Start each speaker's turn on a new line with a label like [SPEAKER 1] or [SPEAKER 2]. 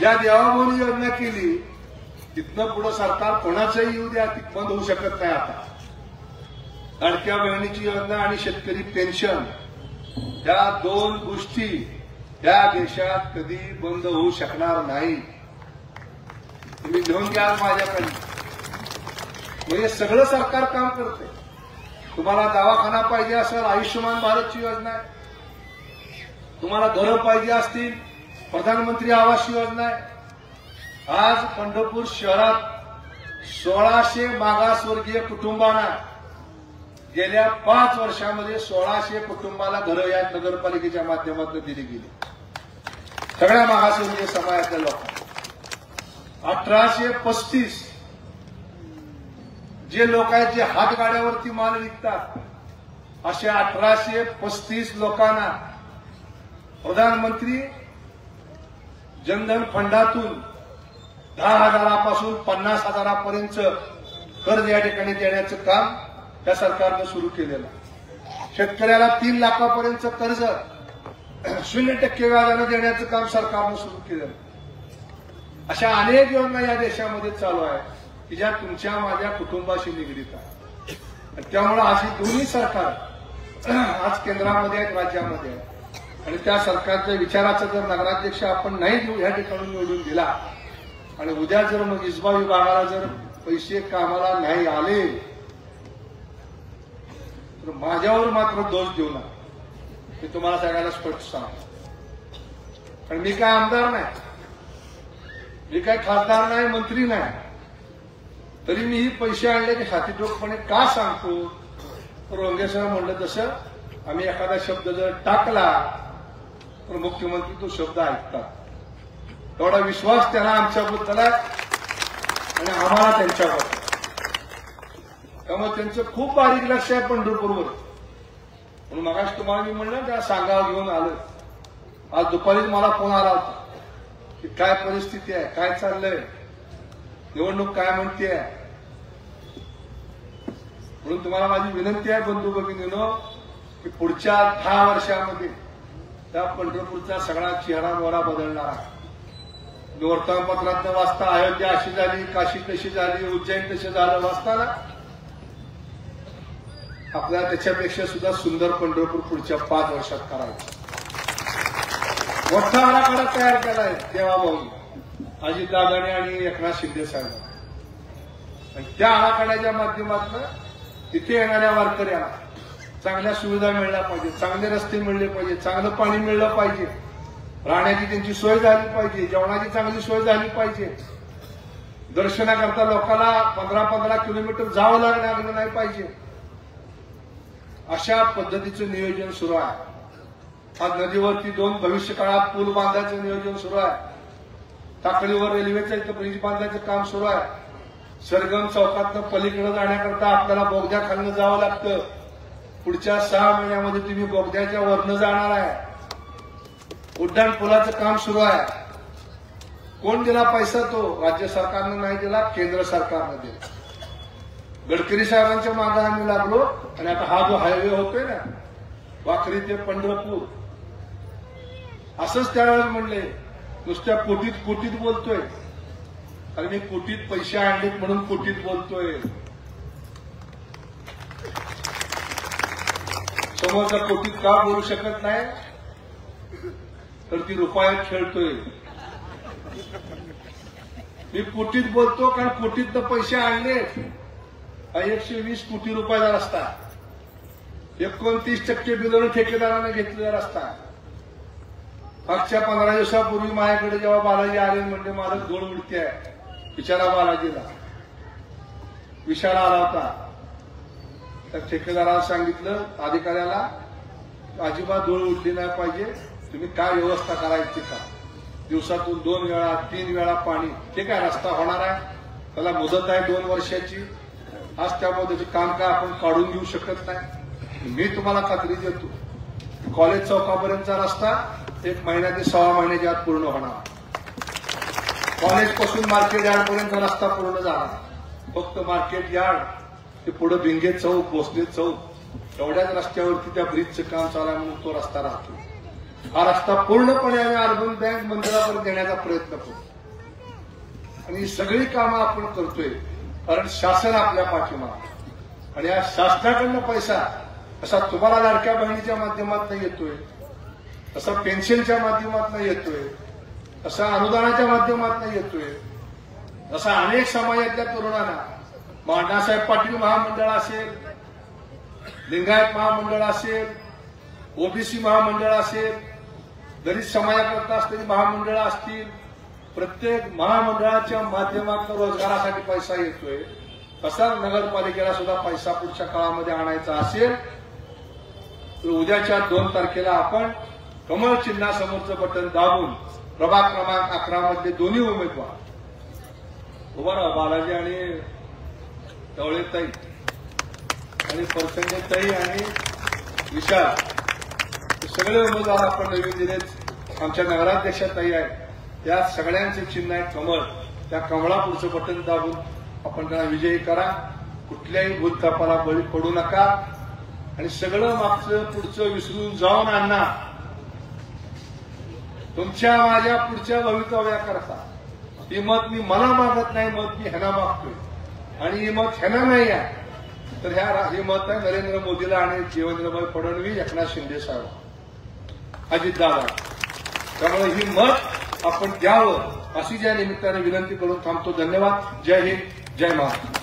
[SPEAKER 1] या देवाभाऊनी योजना केली तिथनं पुढे सरकार कोणाचंही येऊ द्या ती बंद होऊ शकत नाही. आता लाडक्या बहिणीची योजना आणि शेतकरी पेन्शन या दोन गोष्टी या देशात कधी बंद होऊ शकणार नाही. तुम्ही घेऊन घ्या माझ्याकडे. म्हणजे सगळं सरकार काम करते. तुम्हाला दवाखाना पाहिजे असेल आयुष्यमान भारतची योजना आहे. तुम्हाला घरं पाहिजे असतील प्रधानमंत्री आवास योजना आहे. आज पंढरपूर शहरात 1600 मागासवर्गीय कुटुंबांना गेल्या 5 वर्षामध्ये 1600 कुटुंबाला घरं या नगरपालिकेच्या माध्यमातून दिली गेली. सगळ्या मागासवर्गीय समाजातल्या लोकांना 1835 जे लोक आहेत जे हातगाड्यावरती माल विकतात अशा 1835 लोकांना प्रधानमंत्री जनधन फंडातून 10,000 पासून 50,000 कर्ज या ठिकाणी देण्याचं काम त्या सरकारनं सुरू केलेलं. शेतकऱ्याला 3 लाखापर्यंत कर्ज 0% व्याजानं देण्याचं काम सरकारनं सुरू केलेलं. अशा अनेक योजना या देशामध्ये चालू आहेत की ज्या तुमच्या माझ्या कुटुंबाशी निगडीत आहेत. त्यामुळे अशी दोन्ही सरकार आज केंद्रामध्ये आहेत राज्यामध्ये आहेत. आणि त्या सरकारच्या विचाराचा जर नगराध्यक्ष आपण नाही देऊ या ठिकाणी निवडून दिला आणि उद्या जर मग इस्बा विभागाला जर पैसे कामाला नाही आले तर माझ्यावर मात्र दोष देऊ नका. मी तुम्हाला सगळ्याला स्पष्ट सांगतो. कारण मी काय आमदार नाही, मी काय खासदार नाही, मंत्री नाही. तरी मी ही पैसे आणले की हातीठोकपणे का सांगतो. रोंगेसर म्हणलं तसं आम्ही एखादा शब्द जर टाकला तर मुख्यमंत्री तो शब्द ऐकतात. एवढा विश्वास त्यांना आमच्याबद्दल आहे आणि आम्हाला त्यांच्याबद्दल. त्यामुळे त्यांचं खूप बारीक लक्ष आहे पंढरपूरवर. म्हणून मगाशी तुम्हाला मी म्हणलं त्या सांगावं घेऊन आलं. आज दुपारीच मला फोन आला होता की काय परिस्थिती आहे, काय चाललंय, निवडणूक काय म्हणते. म्हणून तुम्हाला माझी विनंती आहे बंधू भगिनींनो की पुढच्या 10 वर्षामध्ये त्या पंढरपूरचा सगळा चेहरा मोहरा बदलणार आहे. वर्तमानपत्रात वाचता अयोध्या अशी झाली, काशी कशी झाली, उज्जैन कशी झालं वाचताना आपल्याला त्याच्यापेक्षा सुद्धा सुंदर पंढरपूर पुढच्या 5 वर्षात करायचं. मोठा आराखडा तयार केलाय देवाभाऊनी, अजितदादांनी आणि एकनाथ शिंदे साहेबांनी. आणि त्या आराखड्याच्या माध्यमातून तिथे येणाऱ्या वारकऱ्यांना चांगल्या सुविधा मिळल्या पाहिजे, चांगले रस्ते मिळले पाहिजे, चांगलं पाणी मिळलं पाहिजे, राहण्याची त्यांची सोय झाली पाहिजे, जेवणाची चांगली सोय झाली पाहिजे, दर्शनाकरता लोकांना 15-15 किलोमीटर जावं लागलं नाही पाहिजे. अशा पद्धतीचं नियोजन सुरू आहे. आज नदीवरती 2 भविष्य काळात पूल बांधायचं नियोजन सुरू आहे. टाकळीवर रेल्वेचं इथं ब्रिज बांधायचं काम सुरू आहे. सरगम चौकातनं पलीकडे जाण्याकरता आपल्याला बोगद्याखालनं जावं लागतं. पुढच्या 6 महिन्यामध्ये तुम्ही बोगद्याच्या वरनं जाणार आहे. उड्डाण पुलाचं काम सुरू आहे. कोण दिला पैसा तो? राज्य सरकारनं नाही दिला, केंद्र सरकारनं दिला. गडकरी साहेबांच्या मागे आम्ही लागलो आणि आता हा जो हायवे होतोय ना वाखरी ते पंढरपूर, असंच त्यावेळेस म्हणले नुसत्या कोटीत बोलतोय. आणि मी कोटीत पैसे आणलेत म्हणून कोटीत बोलतोय. समोरचा कोटीत का बोलू शकत नाही तर ती रुपयात खेळतोय. मी कोटीत बोलतो कारण कोटीत पैसे आणले. 120 कोटी रुपयाचा रस्ता, 29% बिलोनं ठेकेदारानं घेतलेला रस्ता. मागच्या 15 दिवसापूर्वी माझ्याकडे जेव्हा बालाजी आले म्हणजे मला गोळ उडती आहे. विचारा बालाजीला, विशाल आला होता. त्या ठेकेदाराला सांगितलं अधिकाऱ्याला अजिबात धूळ उडली नाही पाहिजे, तुम्ही काय व्यवस्था करायची का. दिवसातून 2 वेळा 3 वेळा पाणी. ते काय रस्ता होणार आहे, त्याला मुदत आहे 2 वर्षाची. आज त्यामुळे त्याचं काम काय आपण काढून घेऊ शकत नाही. मी तुम्हाला खात्री देतो कॉलेज चौकापर्यंतचा रस्ता 1 महिन्या ते 6 महिन्याच्या आत पूर्ण होणार. कॉलेज पासून मार्केट यार्ड पर्यंत रस्ता पूर्ण झाला. फक्त मार्केट यार्ड ते पुढे भिंगे चौक, भोसले चौक एवढ्याच रस्त्यावरती त्या ब्रिजचं काम चालू आहे म्हणून तो रस्ता राहतो. हा रस्ता पूर्णपणे आम्ही अर्बन बँक मंदिरापर्यंत देण्याचा प्रयत्न करू आणि ही सगळी कामं आपण करतोय कारण शासन आपल्या पाठीमागे आणि या शासनाकडनं पैसा असा तुम्हाला लाडक्या बहिणीच्या माध्यमातून येतोय, असा पेन्शनच्या माध्यमातून येतोय, असा अनुदानाच्या माध्यमातून येतोय, असा अनेक समाजातल्या तरुणांना अण्णासाहेब पाटील महामंडळ असेल, लिंगायत महामंडळ असेल, ओबीसी महामंडळ असेल, दलित समाजाकरता असलेली महामंडळ असतील, प्रत्येक महामंडळाच्या माध्यमातून रोजगारासाठी पैसा येतोय. तसा नगरपालिकेला सुद्धा पैसा पुढच्या काळामध्ये आणायचा असेल तर उद्याच्या 2 तारखेला आपण कमळ चिन्हासमोरचं बटन दाबून प्रभाग क्रमांक 11 मधले दोन्ही उमेदवार उभा राहा, बालाजी आणि तवळेताई आणि परसंगेताई आणि विशाल सगळे उमेदवार आपण नवीन दिलेत. आमच्या नगराध्यक्षताई आहेत, त्या सगळ्यांचे चिन्ह आहे कमळ. त्या कमळापुढचं बटन दाबून आपण त्यांना विजयी करा. कुठल्याही भूतथापाला बळी पडू नका आणि सगळं मागचं पुढचं विसरून जाऊन अण्णा तुमच्या माझ्या पुढच्या भवितव्याकरता ही मत मी मला मागत नाही, मत मी ह्यांना मागतोय आणि ही मत ह्यांना नाही आहे तर हे मत आहे नरेंद्र मोदीला आणि देवेंद्रभाई फडणवीस, एकनाथ शिंदे साहेब, अजितदादा. त्यामुळे ही मत आपण द्यावं अशी ज्या निमित्ताने विनंती करून थांबतो. धन्यवाद. जय हिंद, जय महाराष्ट्र.